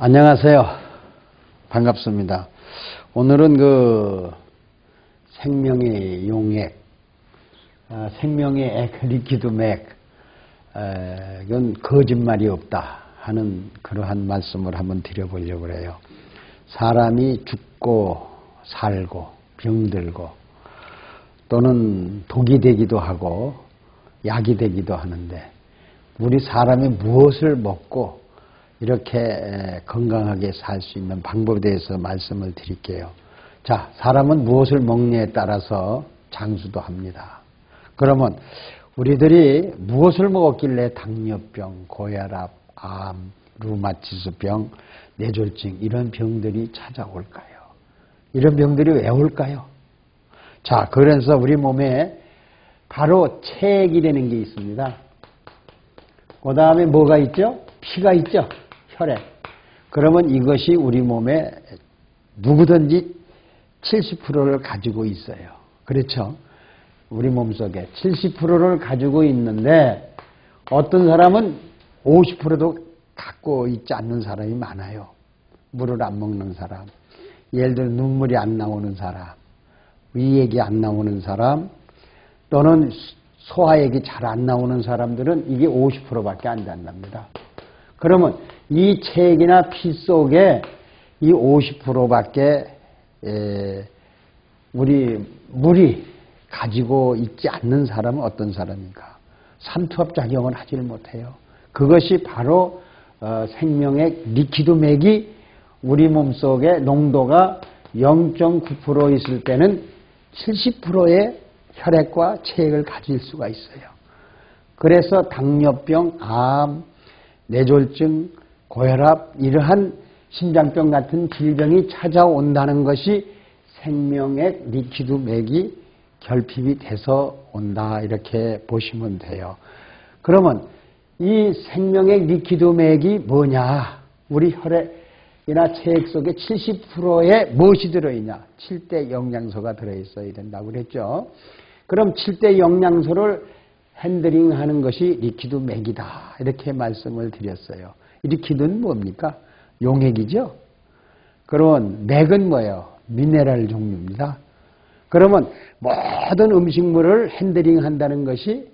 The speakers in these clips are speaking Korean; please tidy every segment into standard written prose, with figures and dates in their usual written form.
안녕하세요. 반갑습니다. 오늘은 생명의 용액, 생명의 액, 리퀴드 맥, 이건 거짓말이 없다 하는 그러한 말씀을 한번 드려보려고 해요. 사람이 죽고 살고 병들고 또는 독이 되기도 하고 약이 되기도 하는데 우리 사람이 무엇을 먹고 이렇게 건강하게 살 수 있는 방법에 대해서 말씀을 드릴게요. 자, 사람은 무엇을 먹느냐에 따라서 장수도 합니다. 그러면 우리들이 무엇을 먹었길래 당뇨병, 고혈압, 암, 루마티스병, 뇌졸중 이런 병들이 찾아올까요? 이런 병들이 왜 올까요? 자, 그래서 우리 몸에 바로 체액이라는 게 있습니다. 그 다음에 뭐가 있죠? 피가 있죠? 혈액. 그러면 이것이 우리 몸에 누구든지 70%를 가지고 있어요. 그렇죠? 우리 몸속에 70%를 가지고 있는데 어떤 사람은 50%도 갖고 있지 않는 사람이 많아요. 물을 안 먹는 사람, 예를 들어 눈물이 안 나오는 사람, 위액이 안 나오는 사람, 또는 소화액이 잘 안 나오는 사람들은 이게 50%밖에 안 된답니다. 그러면 이 체액이나 피 속에 이 50%밖에 우리 물이 가지고 있지 않는 사람은 어떤 사람인가? 삼투압작용을 하지를 못해요. 그것이 바로 생명액 리퀴드 맥이 우리 몸속에 농도가 0.9% 있을 때는 70%의 혈액과 체액을 가질 수가 있어요. 그래서 당뇨병, 암, 뇌졸중, 고혈압 이러한 심장병 같은 질병이 찾아온다는 것이 생명액 리퀴드 맥이 결핍이 돼서 온다 이렇게 보시면 돼요. 그러면 이 생명액 리퀴드 맥이 뭐냐? 우리 혈액이나 체액 속에 70%에 무엇이 들어있냐? 7대 영양소가 들어있어야 된다고 그랬죠. 그럼 7대 영양소를 핸들링하는 것이 리퀴드 맥이다 이렇게 말씀을 드렸어요. 리퀴드는 뭡니까? 용액이죠. 그러면 맥은 뭐예요? 미네랄 종류입니다. 그러면 모든 음식물을 핸들링한다는 것이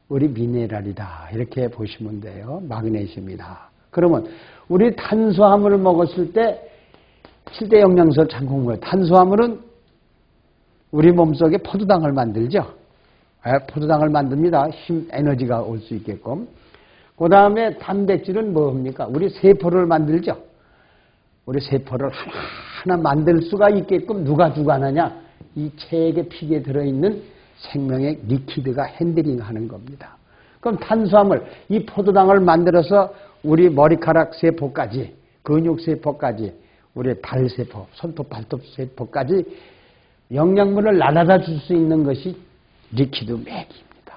우리 미네랄이다 이렇게 보시면 돼요. 마그네슘이다. 그러면 우리 탄수화물을 먹었을 때 7대 영양소 장국 뭐예요? 탄수화물은 우리 몸속에 포도당을 만들죠. 포도당을 만듭니다. 힘, 에너지가 올 수 있게끔. 그 다음에 단백질은 뭡니까? 우리 세포를 만들죠. 우리 세포를 하나하나 만들 수가 있게끔 누가 주관하냐? 이 체액의 피에 들어있는 생명의 리퀴드가 핸들링하는 겁니다. 그럼 탄수화물, 이 포도당을 만들어서 우리 머리카락 세포까지, 근육 세포까지, 우리 발세포, 손톱, 발톱 세포까지 영양분을 날아다 줄 수 있는 것이 리퀴드 맥입니다.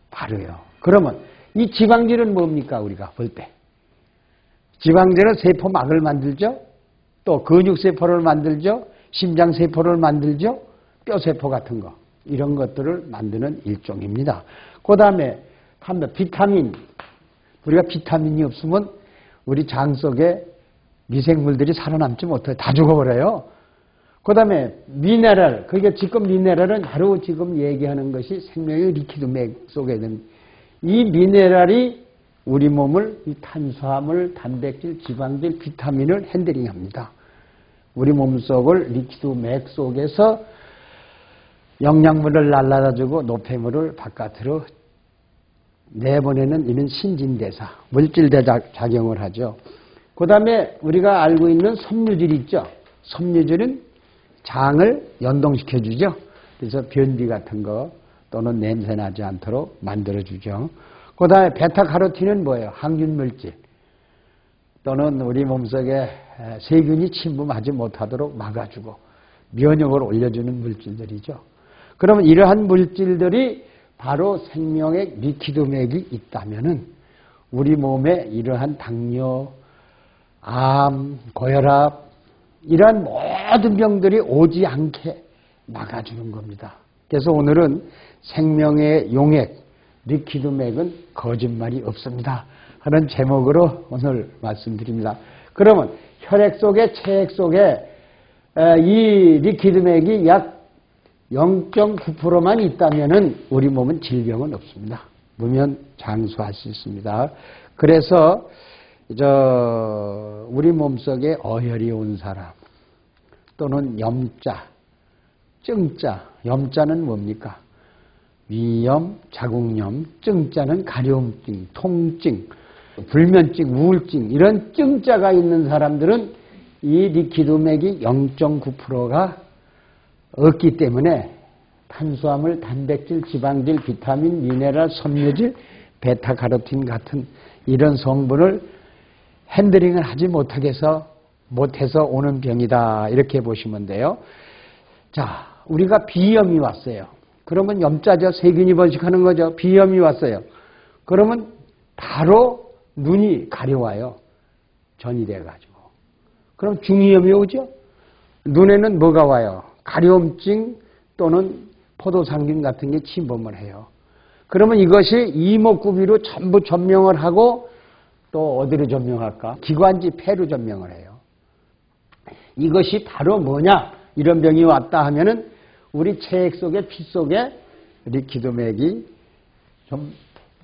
바로요. 그러면 이 지방질은 뭡니까? 우리가 볼 때. 지방질은 세포막을 만들죠. 또 근육세포를 만들죠. 심장세포를 만들죠. 뼈세포 같은 거. 이런 것들을 만드는 일종입니다. 그 다음에 비타민. 우리가 비타민이 없으면 우리 장 속에 미생물들이 살아남지 못해요. 다 죽어버려요. 그 다음에 미네랄, 그러니까 지금 미네랄은 바로 지금 얘기하는 것이 생명의 리퀴드 맥 속에 있는 이 미네랄이 우리 몸을 이 탄수화물, 단백질, 지방질, 비타민을 핸들링합니다. 우리 몸속을 리퀴드 맥 속에서 영양분을 날라다주고 노폐물을 바깥으로 내보내는 이는 신진대사, 물질대작용을 하죠. 그 다음에 우리가 알고 있는 섬유질 있죠. 섬유질은 장을 연동시켜주죠. 그래서 변비 같은 거 또는 냄새 나지 않도록 만들어주죠. 그 다음에 베타카로틴은 뭐예요? 항균물질 또는 우리 몸속에 세균이 침범하지 못하도록 막아주고 면역을 올려주는 물질들이죠. 그러면 이러한 물질들이 바로 생명의 리퀴드 맥이 있다면은 우리 몸에 이러한 당뇨, 암, 고혈압 이러한 모든 병들이 오지 않게 막아주는 겁니다. 그래서 오늘은 생명의 용액, 리퀴드 맥은 거짓말이 없습니다 하는 제목으로 오늘 말씀드립니다. 그러면 혈액 속에 체액 속에 이 리퀴드맥이 약 0.9%만 있다면은 우리 몸은 질병은 없습니다. 무면 장수할 수 있습니다. 그래서 우리 몸속에 어혈이 온 사람 또는 염자, 증자, 염자는 뭡니까? 위염, 자궁염, 증자는 가려움증, 통증, 불면증, 우울증 이런 증자가 있는 사람들은 이 리퀴드맥이 0.9%가 없기 때문에 탄수화물, 단백질, 지방질, 비타민, 미네랄, 섬유질, 베타카로틴 같은 이런 성분을 핸들링을 하지 못해서 오는 병이다 이렇게 보시면 돼요. 자, 우리가 비염이 왔어요. 그러면 염자죠. 세균이 번식하는 거죠. 비염이 왔어요. 그러면 바로 눈이 가려와요. 전이 돼가지고. 그럼 중이염이 오죠. 눈에는 뭐가 와요? 가려움증 또는 포도상균 같은 게 침범을 해요. 그러면 이것이 이목구비로 전부 전명을 하고 또 어디로 전명할까? 기관지 폐로 전명을 해요. 이것이 바로 뭐냐? 이런 병이 왔다 하면은 우리 체액 속에 피 속에 리퀴드맥이 좀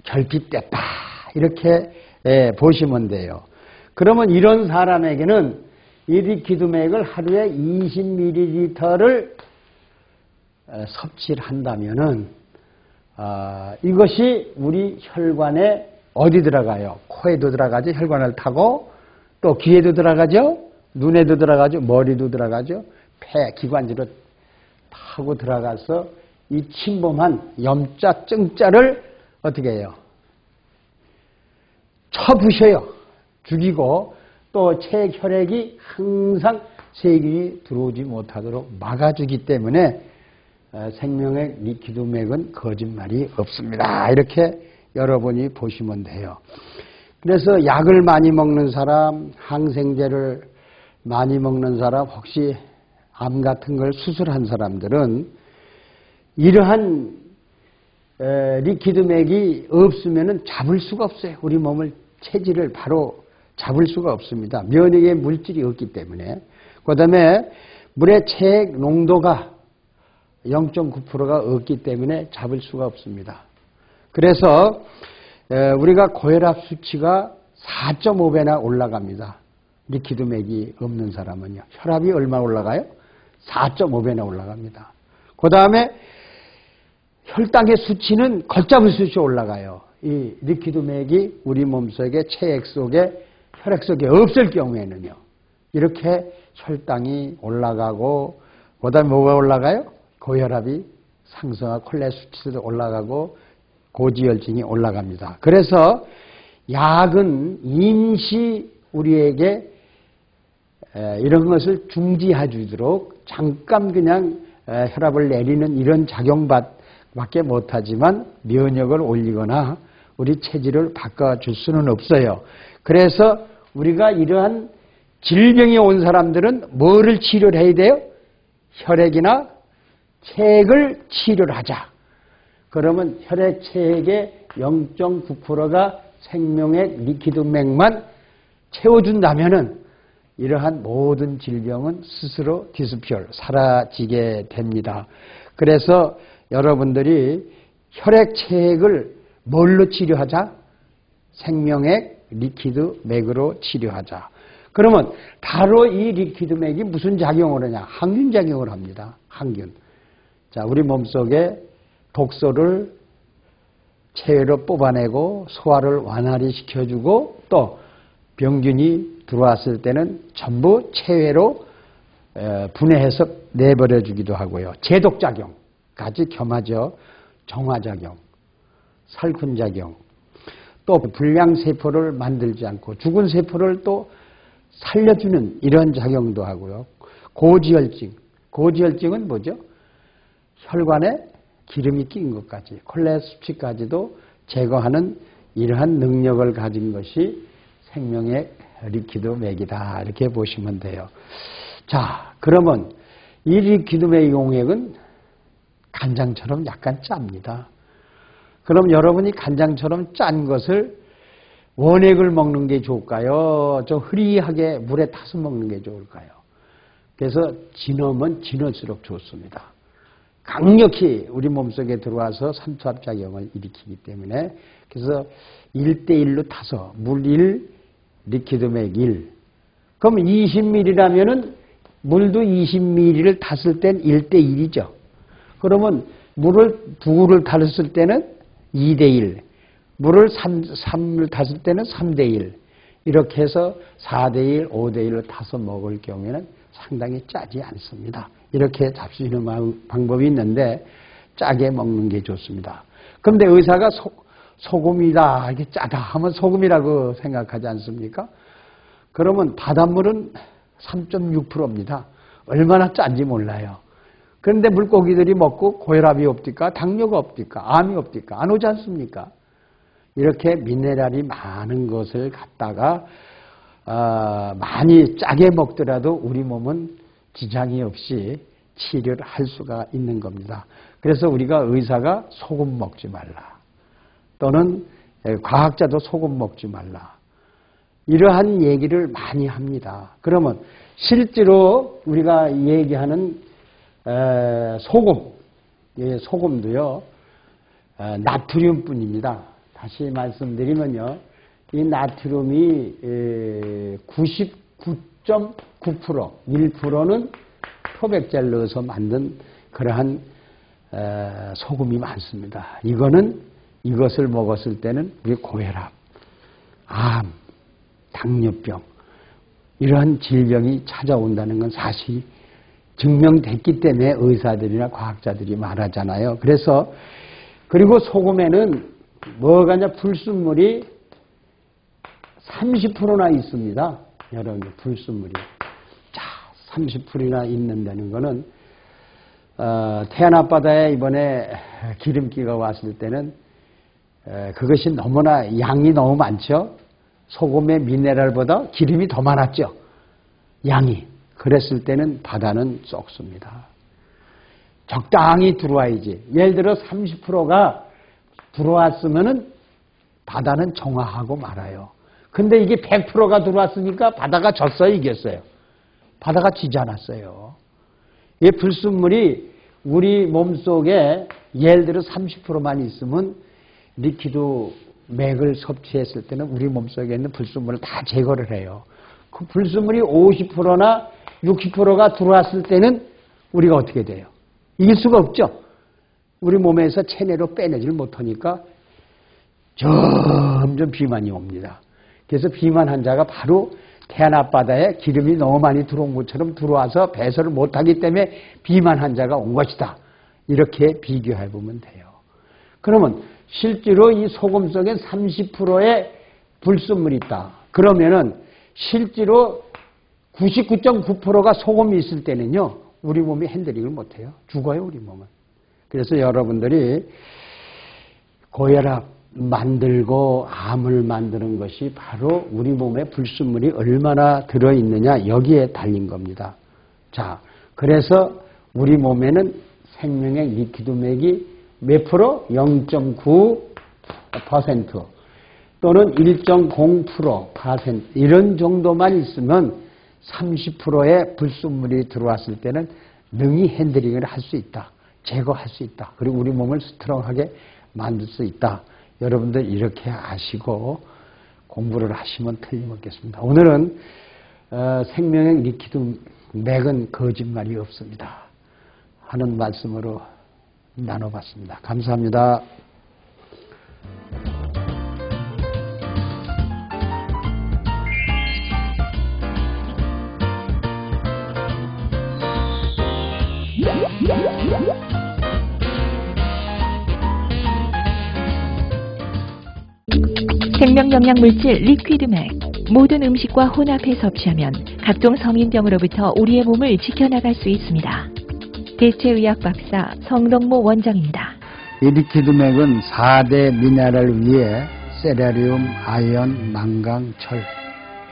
결핍됐다 이렇게 보시면 돼요. 그러면 이런 사람에게는 이 리퀴드맥을 하루에 20ml를 섭취를 한다면은 이것이 우리 혈관에 어디 들어가요? 코에도 들어가죠. 혈관을 타고 또 귀에도 들어가죠. 눈에도 들어가죠. 머리도 들어가죠. 폐 기관지로 타고 들어가서 이 침범한 염자, 증자를 어떻게 해요? 쳐부셔요. 죽이고 또 체액 혈액이 항상 세균이 들어오지 못하도록 막아주기 때문에 생명의 리퀴드맥은 거짓말이 없습니다. 이렇게 여러분이 보시면 돼요. 그래서 약을 많이 먹는 사람, 항생제를 많이 먹는 사람, 혹시 암 같은 걸 수술한 사람들은 이러한 리퀴드맥이 없으면 잡을 수가 없어요. 우리 몸을 체질을 바로 잡을 수가 없습니다. 면역의 물질이 없기 때문에. 그 다음에 물의 체액 농도가 0.9%가 없기 때문에 잡을 수가 없습니다. 그래서 우리가 고혈압 수치가 4.5배나 올라갑니다. 리퀴드맥이 없는 사람은요. 혈압이 얼마 올라가요? 4.5배나 올라갑니다. 그 다음에 혈당의 수치는 걷잡을 수 없이 올라가요. 이 리퀴드맥이 우리 몸속에 체액 속에 혈액 속에 없을 경우에는요. 이렇게 혈당이 올라가고 그 다음에 뭐가 올라가요? 고혈압이 상승하고 콜레스테롤이 올라가고 고지혈증이 올라갑니다. 그래서 약은 임시 우리에게 이런 것을 중지해 주도록 잠깐 그냥 혈압을 내리는 이런 작용밖에 못하지만 면역을 올리거나 우리 체질을 바꿔줄 수는 없어요. 그래서 우리가 이러한 질병이 온 사람들은 뭐를 치료를 해야 돼요? 혈액이나 체액을 치료를 하자. 그러면 혈액 체액의 0.9%가 생명의 리퀴드맥만 채워준다면은 이러한 모든 질병은 스스로 디스피얼 사라지게 됩니다. 그래서 여러분들이 혈액 체액을 뭘로 치료하자? 생명액 리퀴드맥으로 치료하자. 그러면 바로 이 리퀴드맥이 무슨 작용을 하냐? 항균 작용을 합니다. 항균. 자, 우리 몸속에 독소를 체외로 뽑아내고 소화를 완화를 시켜주고 또 병균이 들어왔을 때는 전부 체외로 분해해서 내버려주기도 하고요. 제독작용까지 겸하죠. 정화작용, 살균작용, 또 불량세포를 만들지 않고 죽은 세포를 또 살려주는 이런 작용도 하고요. 고지혈증, 고지혈증은 뭐죠? 혈관에 기름이 낀 것까지, 콜레스테롤까지도 제거하는 이러한 능력을 가진 것이 생명의 리퀴드맥이다. 이렇게 보시면 돼요. 자, 그러면 이 리퀴드맥 용액은 간장처럼 약간 짭니다. 그럼 여러분이 간장처럼 짠 것을 원액을 먹는 게 좋을까요? 좀 흐리하게 물에 타서 먹는 게 좋을까요? 그래서 진험은 진할수록 좋습니다. 강력히 우리 몸속에 들어와서 삼투압작용을 일으키기 때문에 그래서 1대1로 타서 물 1, 리퀴드맥 1. 그럼 20ml라면은 물도 20ml를 탔을 땐 1대1이죠. 그러면 물을 2를 탔을 때는 2대1. 물을 3을 탔을 때는 3대1. 이렇게 해서 4대1, 5대1로 타서 먹을 경우에는 상당히 짜지 않습니다. 이렇게 잡수시는 방법이 있는데 짜게 먹는 게 좋습니다. 그런데 의사가 소금이다, 이게 짜다 하면 소금이라고 생각하지 않습니까? 그러면 바닷물은 3.6%입니다. 얼마나 짠지 몰라요. 그런데 물고기들이 먹고 고혈압이 없디까, 당뇨가 없디까, 암이 없디까, 안 오지 않습니까? 이렇게 미네랄이 많은 것을 갖다가 많이 짜게 먹더라도 우리 몸은 지장이 없이 치료를 할 수가 있는 겁니다. 그래서 우리가 의사가 소금 먹지 말라. 또는 과학자도 소금 먹지 말라. 이러한 얘기를 많이 합니다. 그러면 실제로 우리가 얘기하는 소금, 소금도요, 나트륨뿐입니다. 다시 말씀드리면요, 이 나트륨이 99.9%, 1%는 표백제를 넣어서 만든 그러한 소금이 많습니다. 이것을 먹었을 때는 우리 고혈압, 암, 당뇨병 이러한 질병이 찾아온다는 건 사실이 증명됐기 때문에 의사들이나 과학자들이 말하잖아요. 그리고 소금에는 뭐가냐, 불순물이 30%나 있습니다. 여러분들, 불순물이. 자, 30%나 있는다는 거는, 태안 앞바다에 이번에 기름기가 왔을 때는, 그것이 너무나 양이 너무 많죠? 소금의 미네랄보다 기름이 더 많았죠? 양이. 그랬을 때는 바다는 썩습니다. 적당히 들어와야지. 예를 들어 30%가 들어왔으면은 바다는 정화하고 말아요. 근데 이게 100%가 들어왔으니까 바다가 졌어요, 이겼어요? 바다가 지지 않았어요. 이 불순물이 우리 몸속에 예를 들어 30%만 있으면 리퀴드 맥을 섭취했을 때는 우리 몸속에 있는 불순물을 다 제거를 해요. 그 불순물이 50%나 60%가 들어왔을 때는 우리가 어떻게 돼요? 이길 수가 없죠. 우리 몸에서 체내로 빼내지를 못하니까 점점 비만이 옵니다. 그래서 비만 환자가 바로 태안 앞바다에 기름이 너무 많이 들어온 것처럼 들어와서 배설을 못하기 때문에 비만 환자가 온 것이다. 이렇게 비교해 보면 돼요. 그러면 실제로 이 소금 속에 30%의 불순물이 있다. 그러면은 실제로 99.9%가 소금이 있을 때는요, 우리 몸이 핸들링을 못해요. 죽어요, 우리 몸은. 그래서 여러분들이 고혈압 만들고 암을 만드는 것이 바로 우리 몸에 불순물이 얼마나 들어있느냐, 여기에 달린 겁니다. 자, 그래서 우리 몸에는 생명의 리퀴드맥이 몇 프로? 0.9% 또는 1.0% 이런 정도만 있으면 30%의 불순물이 들어왔을 때는 능히 핸들링을 할 수 있다. 제거할 수 있다. 그리고 우리 몸을 스트롱하게 만들 수 있다. 여러분들 이렇게 아시고 공부를 하시면 틀림없겠습니다. 오늘은 생명의 리퀴드 맥은 거짓말이 없습니다 하는 말씀으로 나눠봤습니다. 감사합니다. 생명영양물질 리퀴드맥, 모든 음식과 혼합해 섭취하면 각종 성인병으로부터 우리의 몸을 지켜나갈 수 있습니다. 대체의학 박사 성동모 원장입니다. 이 리퀴드맥은 4대 미네랄 위에 세라리움, 아연, 망강, 철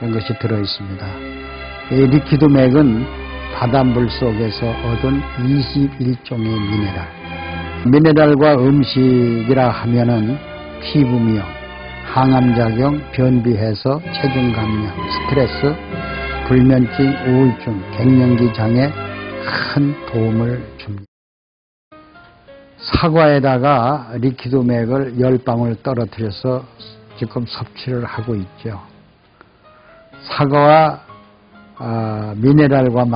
이런 것이 들어있습니다. 이 리퀴드맥은 바닷물 속에서 얻은 21종의 미네랄. 미네랄과 음식이라 하면은 피부미용, 항암작용, 변비해소, 체중 감량, 스트레스, 불면증, 우울증, 갱년기 장애 큰 도움을 줍니다. 사과에다가 리퀴드맥을 10방울 떨어뜨려서 지금 섭취를 하고 있죠. 사과와 미네랄과